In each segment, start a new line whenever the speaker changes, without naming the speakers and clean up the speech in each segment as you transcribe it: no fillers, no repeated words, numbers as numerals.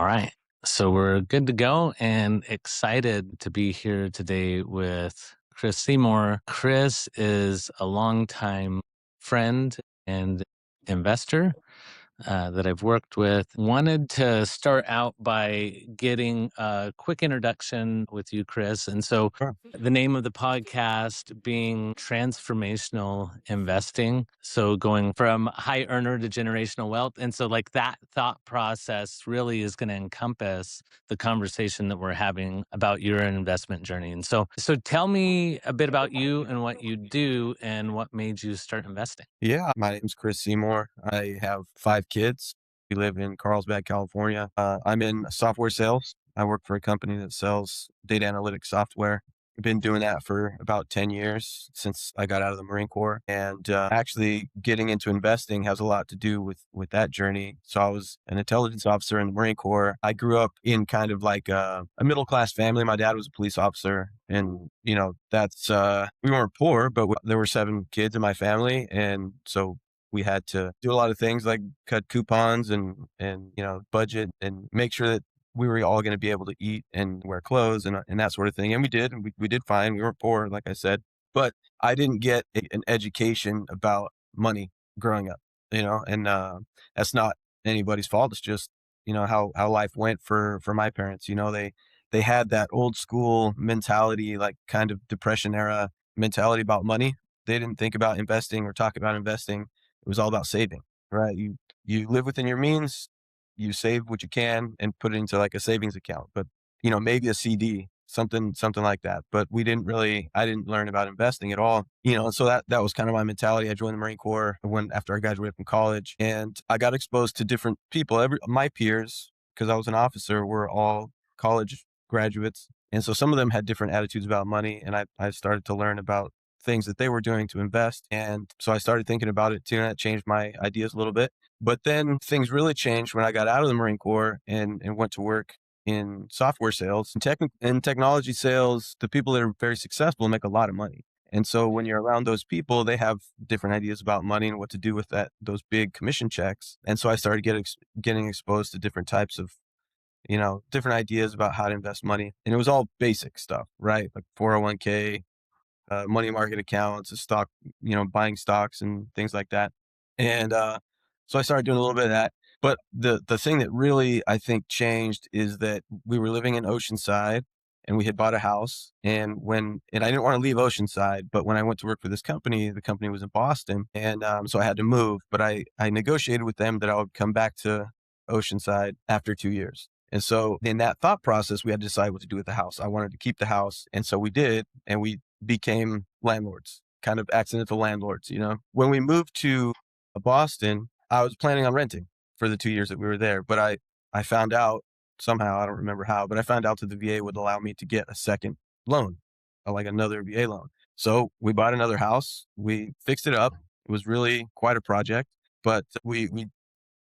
All right. So we're good to go and excited to be here today with Chris Seymore. Chris is a longtime friend and investor that I've worked with. Wanted to start out by getting a quick introduction with you, Chris. And so
Sure.
the name of the podcast being Transformational Investing. So going from high earner to generational wealth. And so like that thought process really is going to encompass the conversation that we're having about your investment journey. And so tell me a bit about you and what you do and what made you start investing.
Yeah, my name's Chris Seymore. I have 5 kids. We live in Carlsbad, California. I'm in software sales. I work for a company that sells data analytics software. I've been doing that for about 10 years since I got out of the Marine Corps. And actually, getting into investing has a lot to do with that journey. So I was an intelligence officer in the Marine Corps. I grew up in kind of like a middle class family. My dad was a police officer, and that's we weren't poor, but there were 7 kids in my family, and so we had to do a lot of things like cut coupons and budget and make sure that we were all going to be able to eat and wear clothes and that sort of thing. And we did, and we did fine. We weren't poor, like I said, but I didn't get an education about money growing up, and that's not anybody's fault. It's just, how life went for my parents. They had that old school mentality, like kind of depression era mentality about money. They didn't think about investing or talk about investing. It was all about saving, right? You live within your means, you save what you can and put it into like a savings account, but maybe a CD, something like that. But I didn't learn about investing at all, and so that was kind of my mentality. I joined the Marine Corps after I graduated from college, and I got exposed to different people. My peers, because I was an officer, were all college graduates. And so some of them had different attitudes about money. And I started to learn about things that they were doing to invest. And so I started thinking about it too. And that changed my ideas a little bit. But then things really changed when I got out of the Marine Corps and went to work in software sales. In technology sales, the people that are very successful make a lot of money. And so when you're around those people, they have different ideas about money and what to do with those big commission checks. And so I started getting exposed to different types of different ideas about how to invest money. And it was all basic stuff, right? Like 401k, money market accounts, a stock, buying stocks and things like that. And so I started doing a little bit of that. But the thing that really, I think, changed is that we were living in Oceanside and we had bought a house. And I didn't want to leave Oceanside, but when I went to work for this company, the company was in Boston. And so I had to move. But I negotiated with them that I would come back to Oceanside after 2 years. And so in that thought process, we had to decide what to do with the house. I wanted to keep the house. And so we did. And we became landlords, kind of accidental landlords. When we moved to Boston, I was planning on renting for the 2 years that we were there. But I found out somehow, I don't remember how, but I found out that the VA would allow me to get a second loan, like another VA loan. So we bought another house. We fixed it up. It was really quite a project, but we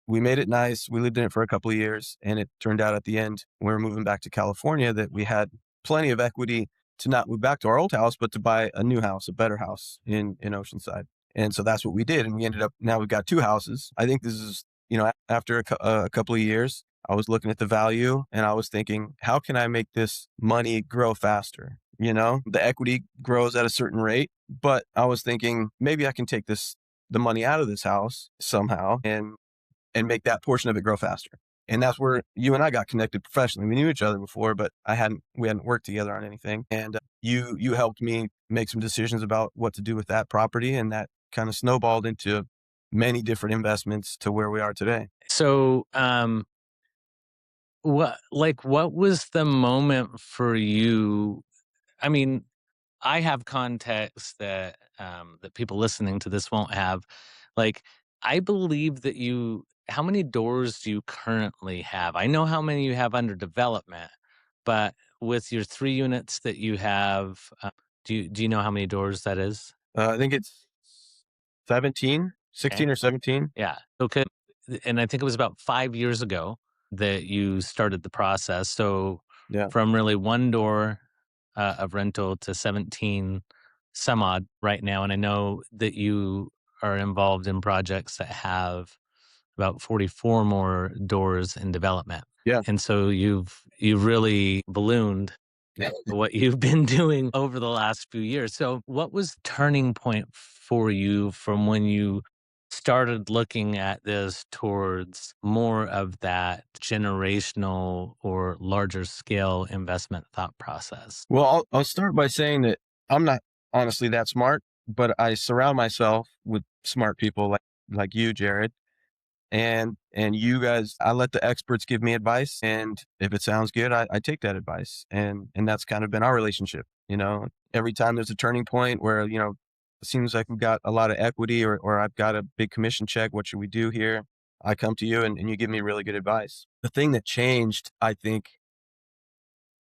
made it nice. We lived in it for a couple of years, and it turned out at the end, when we were moving back to California, that we had plenty of equity to not move back to our old house, but to buy a new house, a better house in Oceanside. And so that's what we did. And we ended up, now we've got 2 houses. I think this is, after a couple of years, I was looking at the value and I was thinking, how can I make this money grow faster? The equity grows at a certain rate, but I was thinking maybe I can take the money out of this house somehow and make that portion of it grow faster. And that's where you and I got connected professionally. We knew each other before, but we hadn't worked together on anything. And you helped me make some decisions about what to do with that property. And that kind of snowballed into many different investments to where we are today.
So, what was the moment for you? I mean, I have context that people listening to this won't have. Like, I believe that how many doors do you currently have? I know how many you have under development, but with your 3 units that you have, do you know how many doors that is?
I think it's 17,
Okay.
16 or 17.
Yeah. Okay. And I think it was about 5 years ago that you started the process. So
Yeah.
from really one door of rental to 17 some odd right now. And I know that you are involved in projects that have about 44 more doors in development.
Yeah.
And so you've really ballooned what you've been doing over the last few years. So what was the turning point for you from when you started looking at this towards more of that generational or larger scale investment thought process?
Well, I'll start by saying that I'm not honestly that smart, but I surround myself with smart people like you, Jared, and you guys. I let the experts give me advice, and if it sounds good, I take that advice, and that's kind of been our relationship. Every time there's a turning point where it seems like we've got a lot of equity, or I've got a big commission check. What should we do here? I come to you, and you give me really good advice. The thing that changed, I think,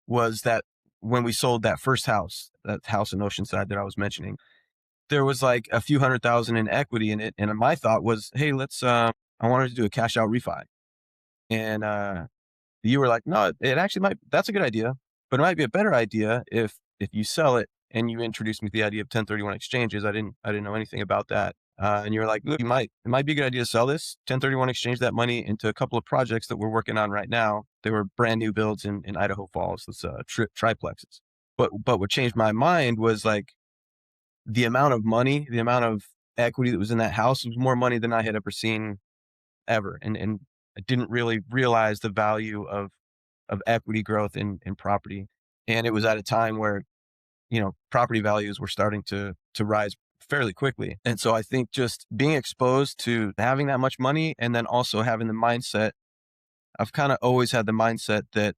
was that when we sold that house in Oceanside that I was mentioning, there was like a few 100,000 in equity in it. And my thought was, hey, I wanted to do a cash out refi. And you were like, no, it actually that's a good idea, but it might be a better idea if you sell it. And you introduced me to the idea of 1031 exchanges. I didn't know anything about that. And you were like, look, it might be a good idea to sell this 1031 exchange that money into a couple of projects that we're working on right now. They were brand new builds in Idaho Falls. It's triplexes. But what changed my mind was like the amount of money, the amount of equity that was in that house was more money than I had ever seen ever. And I didn't really realize the value of equity growth in property. And it was at a time where, property values were starting to rise fairly quickly. And so I think just being exposed to having that much money and then also having the mindset, I've kind of always had the mindset that,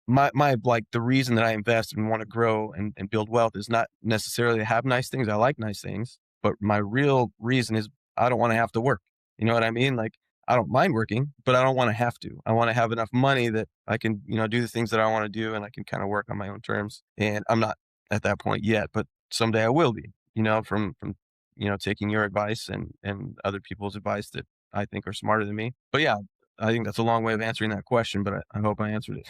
my like the reason that I invest and want to grow and build wealth is not necessarily to have nice things. I like nice things, but my real reason is I don't want to have to work. You know what I mean? Like I don't mind working, but I don't want to have to. I want to have enough money that I can, do the things that I want to do and I can kind of work on my own terms. And I'm not at that point yet, but someday I will be, from taking your advice and other people's advice that I think are smarter than me. But yeah, I think that's a long way of answering that question, but I hope I answered it.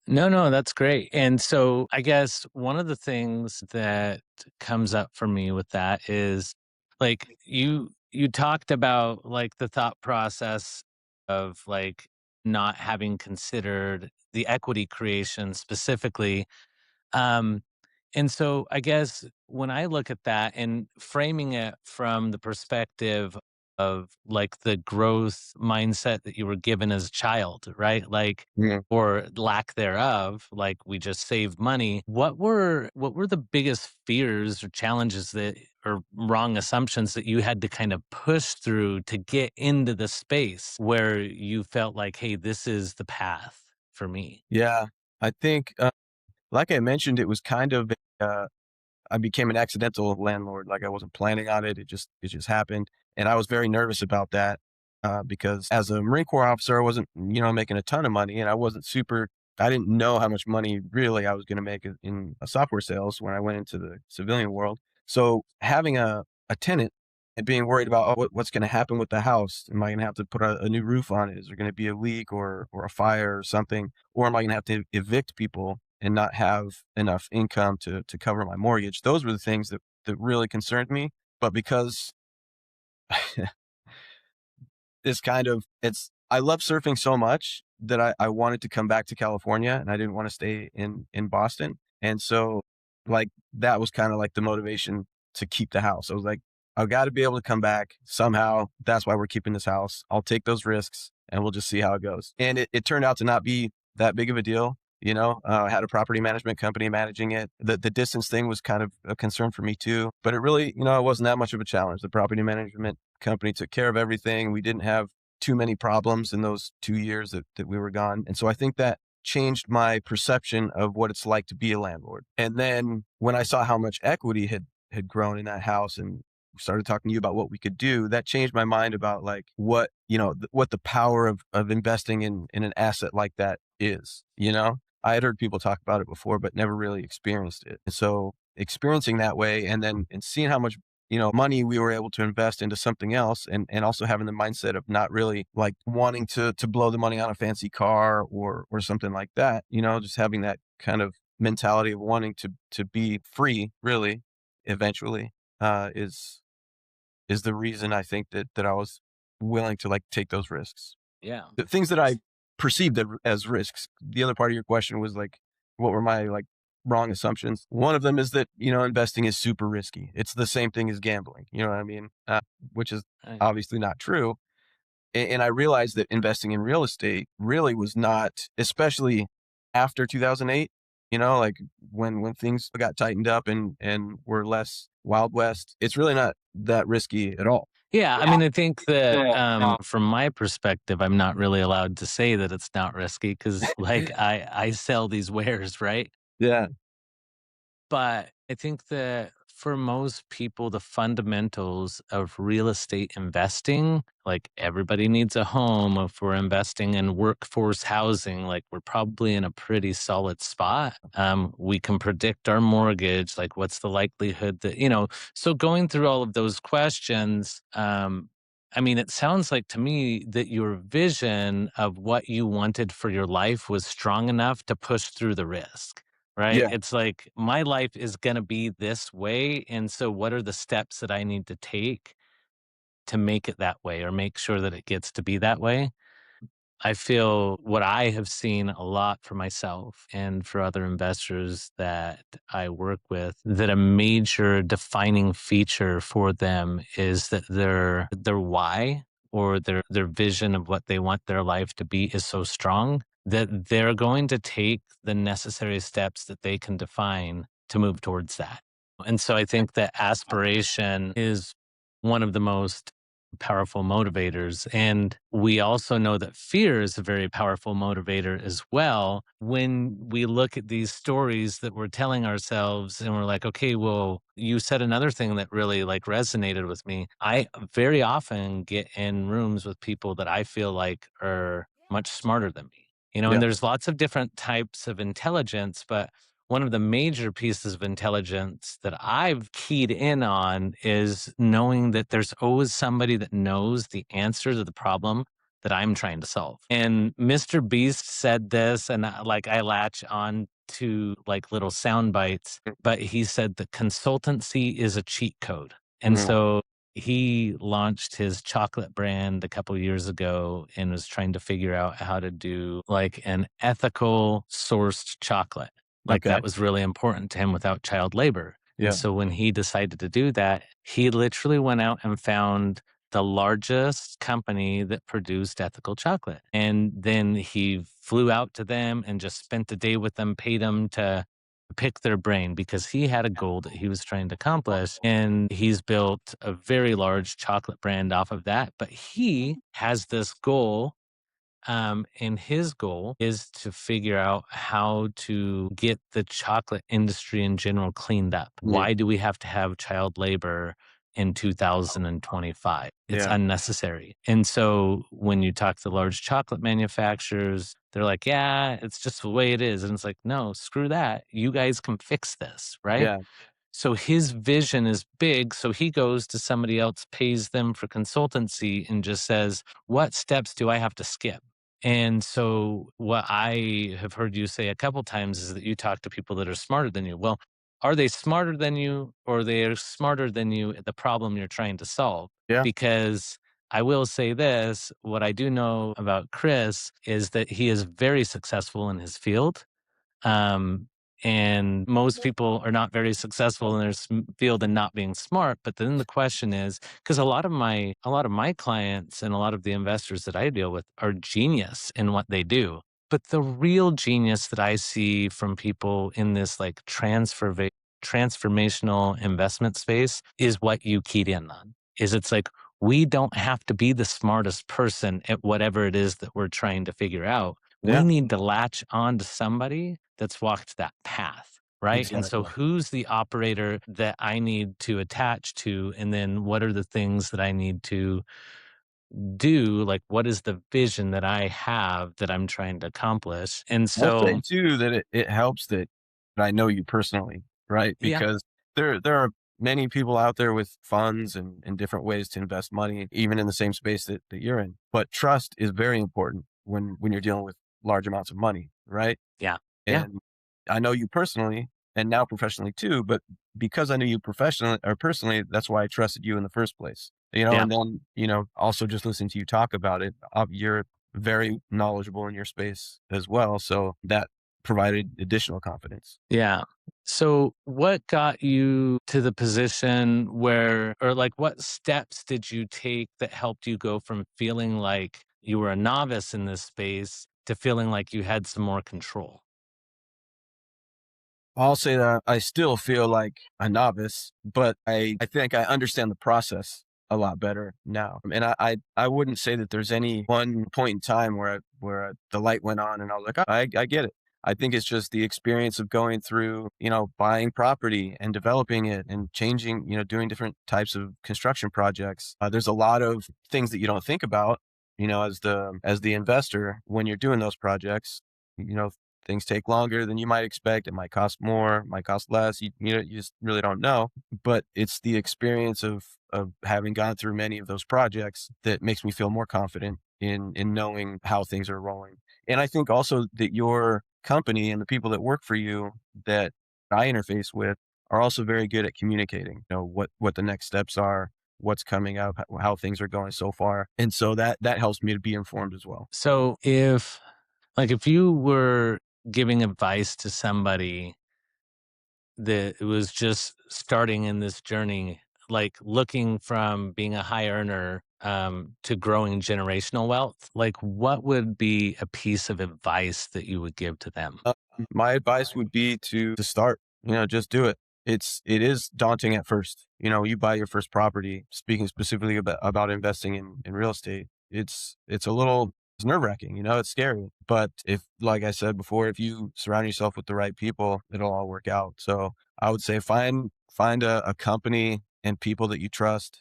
No, no, that's great. And so I guess one of the things that comes up for me with that is like you talked about like the thought process of like not having considered the equity creation specifically. Um, and so I guess when I look at that and framing it from the perspective of like the growth mindset that you were given as a child, right? Like,
Yeah.
or lack thereof, like we just saved money. What were the biggest fears or challenges that or wrong assumptions that you had to kind of push through to get into the space where you felt like, hey, this is the path for me?
Yeah. I think, like I mentioned, it was kind of, I became an accidental landlord. Like I wasn't planning on it. It just happened. And I was very nervous about that, because as a Marine Corps officer, I wasn't, making a ton of money and I didn't know how much money really I was going to make in software sales when I went into the civilian world. So having a tenant and being worried about, oh, what's going to happen with the house? Am I going to have to put a new roof on it? Is there going to be a leak or a fire or something? Or am I going to have to evict people and not have enough income to cover my mortgage? Those were the things that really concerned me. But because I love surfing so much that I wanted to come back to California and I didn't want to stay in Boston. And so like that was kind of like the motivation to keep the house. I was like, I've got to be able to come back somehow. That's why we're keeping this house. I'll take those risks and we'll just see how it goes. And it turned out to not be that big of a deal. I had a property management company managing it. The distance thing was kind of a concern for me too, but it really, it wasn't that much of a challenge. The property management company took care of everything. We didn't have too many problems in those 2 years that we were gone. And so I think that changed my perception of what it's like to be a landlord. And then when I saw how much equity had grown in that house and started talking to you about what we could do, that changed my mind about like what the power of investing in an asset like that is. I had heard people talk about it before, but never really experienced it. And so experiencing that way and seeing how much money we were able to invest into something else and also having the mindset of not really like wanting to blow the money on a fancy car or something like that, just having that kind of mentality of wanting to be free really eventually, is the reason I think that I was willing to like take those risks.
Yeah.
The things that I perceived as risks. The other part of your question was like, what were my like wrong assumptions? One of them is that, investing is super risky. It's the same thing as gambling. You know what I mean? Which is
Right.
obviously not true. And I realized that investing in real estate really was not, especially after 2008, like when things got tightened up and were less Wild West, it's really not that risky at all.
Yeah, I mean, I think that, from my perspective, I'm not really allowed to say that it's not risky because, like, I sell these wares, right?
Yeah.
But I think that for most people, the fundamentals of real estate investing, like everybody needs a home. If we're investing in workforce housing, like we're probably in a pretty solid spot. We can predict our mortgage, like what's the likelihood that, so going through all of those questions, I mean, it sounds like to me that your vision of what you wanted for your life was strong enough to push through the risk. Right?
Yeah.
It's like, my life is gonna be this way, and so what are the steps that I need to take to make it that way or make sure that it gets to be that way? I feel what I have seen a lot for myself and for other investors that I work with, that a major defining feature for them is that their why or their vision of what they want their life to be is so strong that they're going to take the necessary steps that they can define to move towards that. And so I think that aspiration is one of the most powerful motivators. And we also know that fear is a very powerful motivator as well. When we look at these stories that we're telling ourselves and we're like, okay, well, you said another thing that really like resonated with me. I very often get in rooms with people that I feel like are much smarter than me. And
Yeah.
there's lots of different types of intelligence, but one of the major pieces of intelligence that I've keyed in on is knowing that there's always somebody that knows the answer to the problem that I'm trying to solve. And Mr. Beast said this, and I latch on to like little sound bites, but he said that consultancy is a cheat code. And
Mhm.
so he launched his chocolate brand a couple years ago and was trying to figure out how to do like an ethical sourced chocolate. Like,
Okay.
that was really important to him without child labor. And
Yeah.
so when he decided to do that, he literally went out and found the largest company that produced ethical chocolate. And then he flew out to them and just spent the day with them, paid them to pick their brain because he had a goal that he was trying to accomplish. And he's built a very large chocolate brand off of that. But he has this goal, and his goal is to figure out how to get the chocolate industry in general cleaned up.
Yeah.
Why do we have to have child labor in 2025? It's
Yeah.
unnecessary. And so when you talk to large chocolate manufacturers, they're like, yeah, it's just the way it is. And it's like, no, screw that. You guys can fix this, right?
Yeah.
So his vision is big. So he goes to somebody else, pays them for consultancy, and just says, what steps do I have to skip? And so, what I have heard you say a couple times is that you talk to people that are smarter than you. Well, are they smarter than you, or they are smarter than you at the problem you're trying to solve?
Yeah.
Because I will say this, what I do know about Chris is that he is very successful in his field. Um, and most people are not very successful in their field and not being smart. But then the question is, because a lot of my clients and a lot of the investors that I deal with are genius in what they do. But the real genius that I see from people in this like transformational investment space is what you keyed in on. Is it's like we don't have to be the smartest person at whatever it is that we're trying to figure out. We
Yeah.
need to latch on to somebody that's walked that path, right? And so
Exactly.
who's the operator that I need to attach to? And then what are the things that I need to do? Like, what is the vision that I have that I'm trying to accomplish? And
I'll say
so,
too that it helps that I know you personally, right?
yeah,
Because there are many people out there with funds and different ways to invest money, even in the same space that you're in. But trust is very important when you're dealing with large amounts of money, right?
yeah, yeah,
And I know you personally and now professionally too, but because I knew you professionally or personally, that's why I trusted you in the first place.
yeah,
And then, also just listening to you talk about it, you're very knowledgeable in your space as well. So that provided additional confidence.
Yeah. So what got you to the position where, or like what steps did you take that helped you go from feeling like you were a novice in this space to feeling like you had some more control?
I'll say that I still feel like a novice, but I think I understand the process a lot better now. And I wouldn't say that there's any one point in time where the light went on and I was like, "Oh, I get it." I think it's just the experience of going through, buying property and developing it and changing, doing different types of construction projects. There's a lot of things that you don't think about, as the investor when you're doing those projects. You know, Things take longer than you might expect. It might cost more, might cost less. You just really don't know. But it's the experience of having gone through many of those projects that makes me feel more confident in knowing how things are rolling. And I think also that your company and the people that work for you that I interface with are also very good at communicating. What the next steps are, what's coming up, how things are going so far, and so that helps me to be informed as well.
So if you were giving advice to somebody that was just starting in this journey, like looking from being a high earner to growing generational wealth, like what would be a piece of advice that you would give to them?
Uh, my advice would be to start, just do it. It is daunting at first. You buy your first property, speaking specifically about investing in real estate. It's nerve-wracking, it's scary. But if, like I said before, if you surround yourself with the right people, it'll all work out. So I would say find a company and people that you trust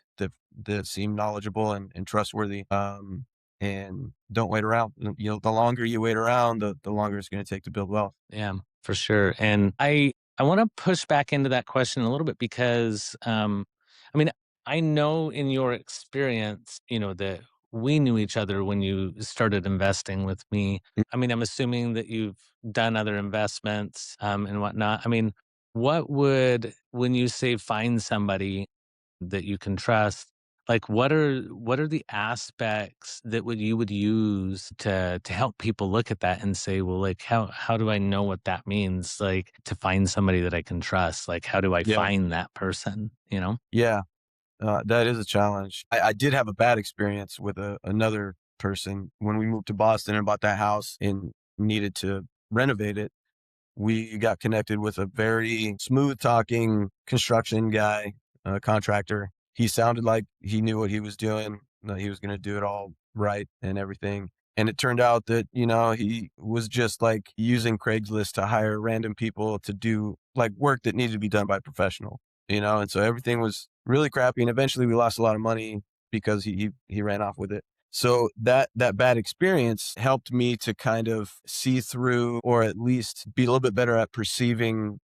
that seem knowledgeable and trustworthy. And don't wait around. The longer you wait around, the longer it's going to take to build wealth.
Yeah, for sure. And I want to push back into that question a little bit because I mean, I know in your experience, that we knew each other when you started investing with me. I mean, I'm assuming that you've done other investments and whatnot. I mean, when you say find somebody that you can trust, like what are the aspects that you would use to help people look at that and say, well, like how do I know what that means? Like to find somebody that I can trust. Like how do I
Yeah,
find that person?
yeah, that is a challenge. I did have a bad experience with another person when we moved to Boston and bought that house and needed to renovate it. We got connected with a very smooth talking construction guy, contractor. He sounded like he knew what he was doing, that he was going to do it all right and everything. And it turned out that, he was just like using Craigslist to hire random people to do like work that needed to be done by a professional, and so everything was really crappy. And eventually we lost a lot of money because he ran off with it. So that bad experience helped me to kind of see through, or at least be a little bit better at perceiving,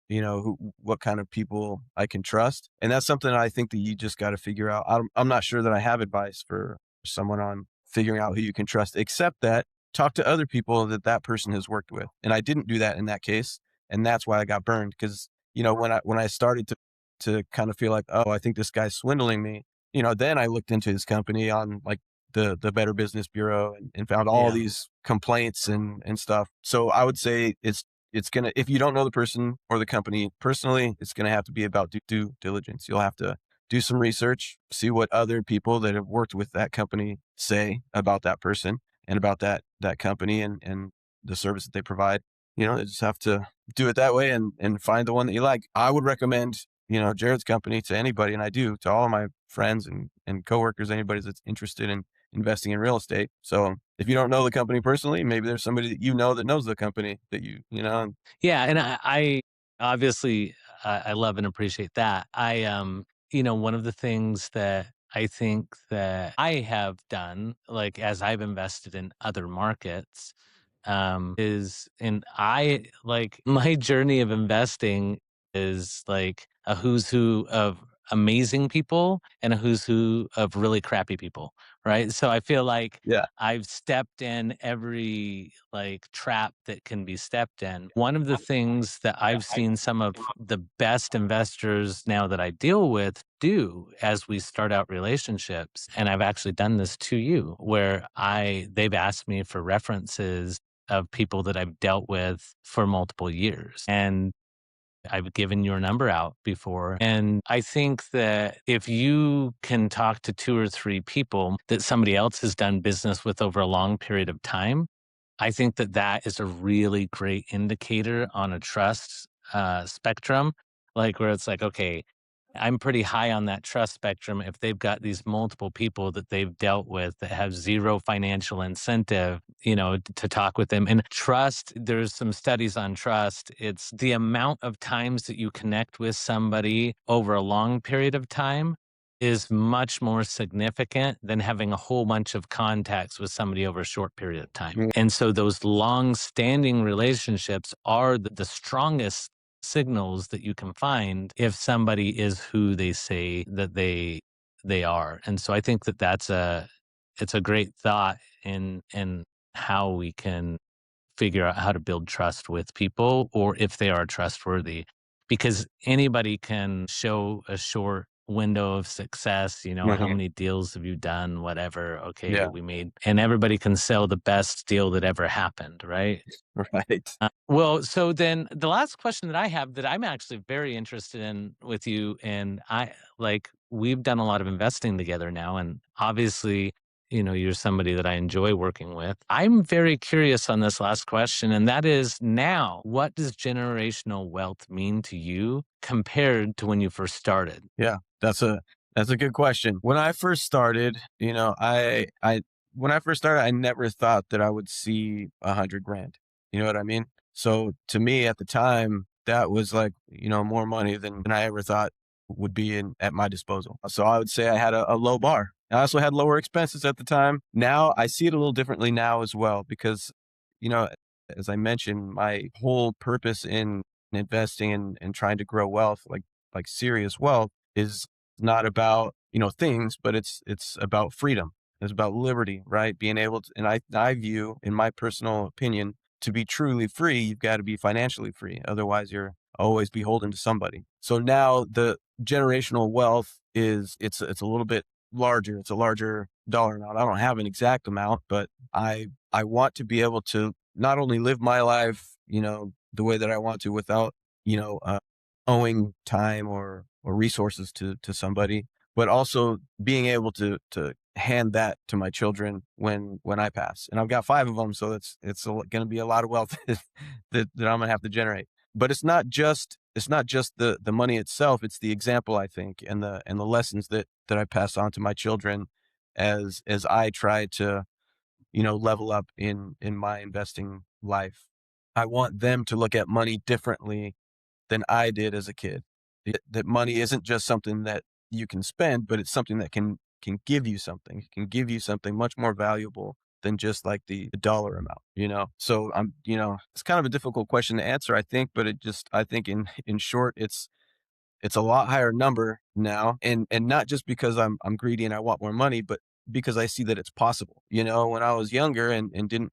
what kind of people I can trust. And that's something I think that you just got to figure out. I'm not sure that I have advice for someone on figuring out who you can trust, except that talk to other people that person has worked with. And I didn't do that in that case, and that's why I got burned. Because when I started to kind of feel like, oh, I think this guy's swindling me. Then I looked into his company on like the Better Business Bureau and found all
Yeah.
these complaints and stuff. So I would say it's gonna, if you don't know the person or the company personally, it's gonna have to be about due diligence. You'll have to do some research, see what other people that have worked with that company say about that person and about that company and the service that they provide. You just have to do it that way and find the one that you like. I would recommend, Jared's company to anybody, and I do to all of my friends and coworkers, anybody that's interested in investing in real estate. So if you don't know the company personally, maybe there's somebody that that knows the company that
Yeah, and I obviously I love and appreciate that. One of the things that I think that I have done, like as I've invested in other markets, and I like my journey of investing is like a who's who of amazing people and a who's who of really crappy people, right? So I feel like
Yeah.
I've stepped in every like trap that can be stepped in. One of the things that I've seen some of the best investors now that I deal with do as we start out relationships, and I've actually done this to you, where they've asked me for references of people that I've dealt with for multiple years. And I've given your number out before. And I think that if you can talk to 2 or 3 people that somebody else has done business with over a long period of time, I think that that is a really great indicator on a trust, spectrum, like, where it's like, okay, I'm pretty high on that trust spectrum if they've got these multiple people that they've dealt with that have 0 financial incentive, to talk with them. And trust, there's some studies on trust. It's the amount of times that you connect with somebody over a long period of time is much more significant than having a whole bunch of contacts with somebody over a short period of time.
Mm,
And so those long-standing relationships are the strongest signals that you can find if somebody is who they say that they are. And so I think that it's a great thought in how we can figure out how to build trust with people or if they are trustworthy. Because anybody can show a short window of success, how
mhm.
many deals have you done, whatever. Okay,
Yeah.
we made, and everybody can sell the best deal that ever happened, right?
Right.
Well, so then the last question that I have that I'm actually very interested in with you, and we've done a lot of investing together now, and obviously, you're somebody that I enjoy working with. I'm very curious on this last question, and that is now, what does generational wealth mean to you compared to when you first started?
Yeah, that's a good question. When I first started, I when I first started, I never thought that I would see 100 grand. You know what I mean? So to me at the time, that was like, more money than I ever thought would be at my disposal. So I would say I had a low bar. I also had lower expenses at the time. Now I see it a little differently now as well because, you know, as I mentioned, my whole purpose in investing and trying to grow wealth, like serious wealth is not about, things, but it's about freedom. It's about liberty, right? Being able to, and I view, in my personal opinion, to be truly free, you've got to be financially free. Otherwise, you're always beholden to somebody. So now the generational wealth it's a little bit larger. It's a larger dollar amount. I don't have an exact amount, but I want to be able to not only live my life, the way that I want to without, you know, uh, owing time or resources to somebody, but also being able to hand that to my children when I pass. And I've got 5 of them, so it's going to be a lot of wealth that I'm going to have to generate. But it's not just the money itself, it's the example, I think, and the lessons that I pass on to my children as I try to, level up in my investing life. I want them to look at money differently than I did as a kid. That money isn't just something that you can spend, but it's something that can give you something. It can give you something much more valuable than just like the dollar amount. So it's kind of a difficult question to answer, I think, but I think in short, it's a lot higher number now, and not just because I'm greedy and I want more money, but because I see that it's possible. When I was younger and didn't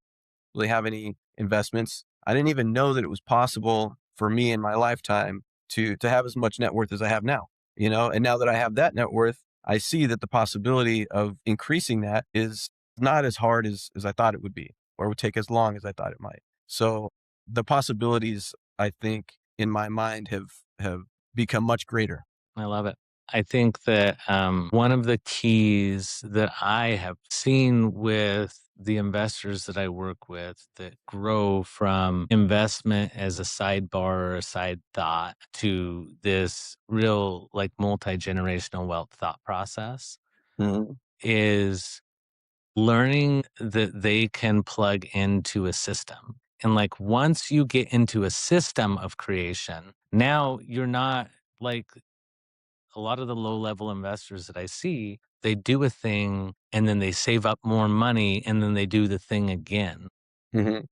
really have any investments. I didn't even know that it was possible for me in my lifetime to have as much net worth as I have now, and now that I have that net worth, I see that the possibility of increasing that is not as hard as I thought it would be, or would take as long as I thought it might. So the possibilities, I think, in my mind have become much greater.
I love it. I think that one of the keys that I have seen with the investors that I work with that grow from investment as a sidebar or a side thought to this real like multi generational wealth thought process
Mhm.
is learning that they can plug into a system. And like once you get into a system of creation, now you're not like a lot of the low level investors that I see, they do a thing and then they save up more money and then they do the thing again
Mhm.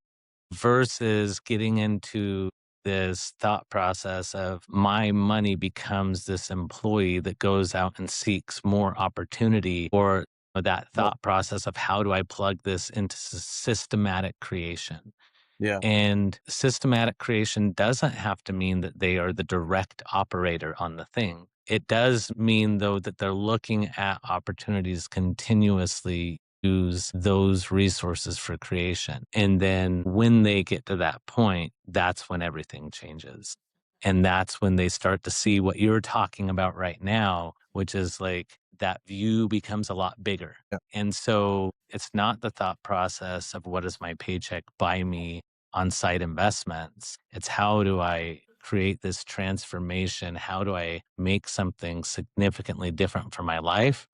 versus getting into this thought process of my money becomes this employee that goes out and seeks more opportunity, or that
Yep.
thought process of how do I plug this into systematic creation.
Yeah.
And systematic creation doesn't have to mean that they are the direct operator on the thing. It does mean, though, that they're looking at opportunities continuously use those resources for creation. And then when they get to that point, that's when everything changes. And that's when they start to see what you're talking about right now, which is like that view becomes a lot bigger.
Yeah.
And so it's not the thought process of what does my paycheck buy me on site investments. It's how do I create this transformation? How do I make something significantly different for my life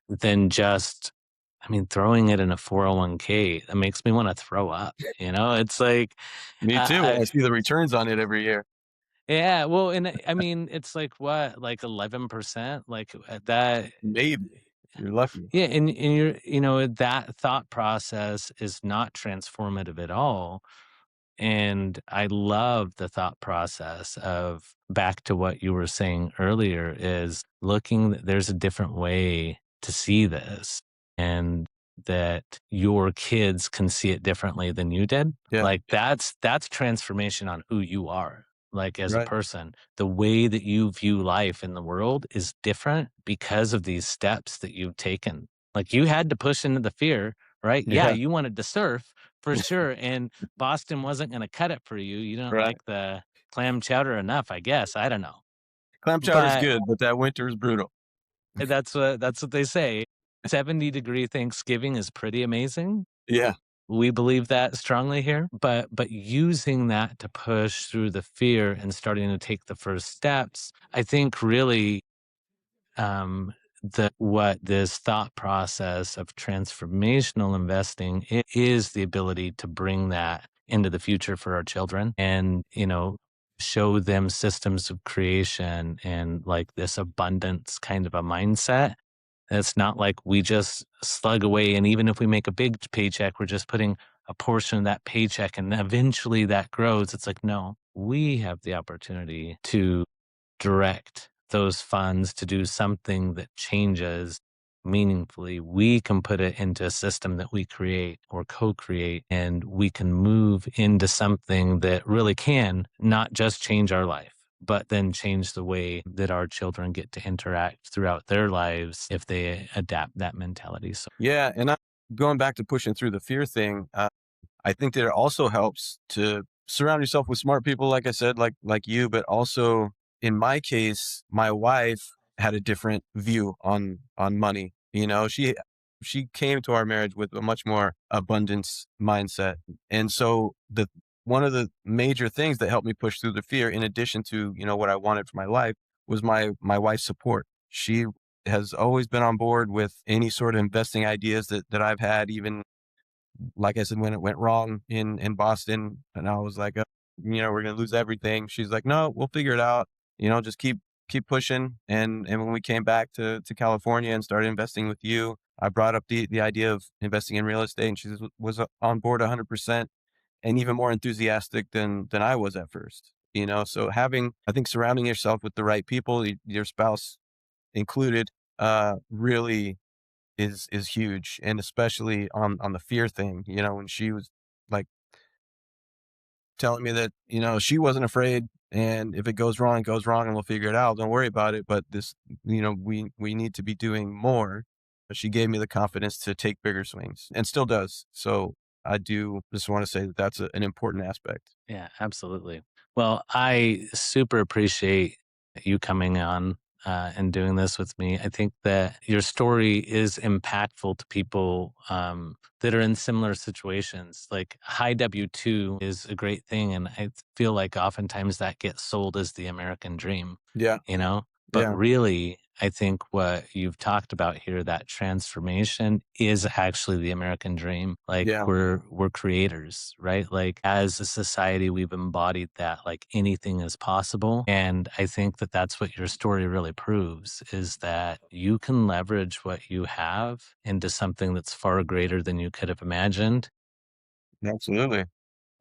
than just, I mean, throwing it in a 401k? That makes me want to throw up. It's like,
Me too.
I,
I see the returns on it every year.
yeah, well, and I mean, it's like what, like 11%, like that.
Maybe if you're lucky.
Yeah, and that thought process is not transformative at all. And I love the thought process of back to what you were saying earlier is looking that there's a different way to see this and that your kids can see it differently than you did.
Yeah.
Like that's transformation on who you are. Like as a
Right.
person, the way that you view life in the world is different because of these steps that you've taken. Like you had to push into the fear, right? Yeah,
Yeah.
you wanted to surf for sure. And Boston wasn't gonna cut it for you. You didn't
Right.
like the clam chowder enough, I guess, I don't know.
Clam chowder's
But
good, but that winter is brutal.
that's what they say. 70-degree Thanksgiving is pretty amazing.
Yeah.
We believe that strongly here, but using that to push through the fear and starting to take the first steps, I think really that what this thought process of transformational investing is the ability to bring that into the future for our children and show them systems of creation and like this abundance kind of a mindset. It's not like we just slug away, and even if we make a big paycheck, we're just putting a portion of that paycheck and eventually that grows. It's like, no, we have the opportunity to direct those funds to do something that changes meaningfully. We can put it into a system that we create or co-create, and we can move into something that really can not just change our life, but then change the way that our children get to interact throughout their lives if they adapt that mentality. So
Yeah. And going back to pushing through the fear thing, I think that it also helps to surround yourself with smart people, like I said, like you, but also in my case, my wife had a different view on money. She came to our marriage with a much more abundance mindset. And so the one of the major things that helped me push through the fear, in addition to, what I wanted for my life, was my wife's support. She has always been on board with any sort of investing ideas that I've had, even like I said, when it went wrong in Boston, and I was like, we're gonna lose everything. She's like, no, we'll figure it out. Just keep pushing. And when we came back to California and started investing with you, I brought up the idea of investing in real estate, and she was on board 100% and even more enthusiastic than I was at first. So I think surrounding yourself with the right people, your spouse included, really is huge, and especially on the fear thing, when she was, like, telling me that, she wasn't afraid, and if it goes wrong, it goes wrong, and we'll figure it out, don't worry about it, but this, we need to be doing more. But she gave me the confidence to take bigger swings, and still does. So, I do just wanna say that that's an important aspect.
yeah, absolutely. Well, I super appreciate you coming on and doing this with me. I think that your story is impactful to people that are in similar situations. Like high W-2 is a great thing. And I feel like oftentimes that gets sold as the American dream,
Yeah,
you know? But
yeah,
really, I think what you've talked about here, that transformation is actually the American dream. Like
yeah,
we're creators, right? Like as a society, we've embodied that like anything is possible. And I think that that's what your story really proves is that you can leverage what you have into something that's far greater than you could have imagined
absolutely.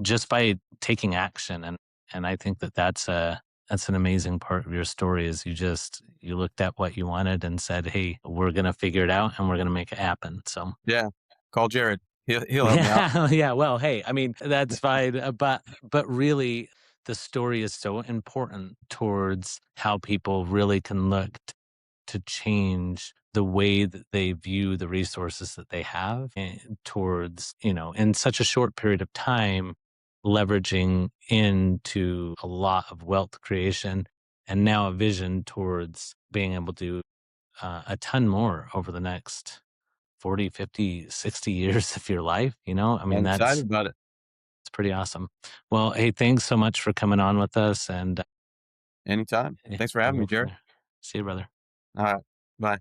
just by taking action. And And I think that that's an amazing part of your story is you looked at what you wanted and said, "Hey, we're gonna figure it out and we're gonna make it happen." So
Yeah. Call Jared. He'll help me out.
yeah, yeah. Well, hey, I mean, that's fine, but really, the story is so important towards how people really can look to change the way that they view the resources that they have and towards, in such a short period of time, leveraging into a lot of wealth creation and now a vision towards being able to a ton more over the next 40, 50, 60 years of your life. I mean,
I'm excited
that's
about it.
it's pretty awesome. Well, hey, thanks so much for coming on with us and
Anytime.
yeah,
Thanks for
we'll
having me,
go from
Jared.
there. See you, brother.
All right.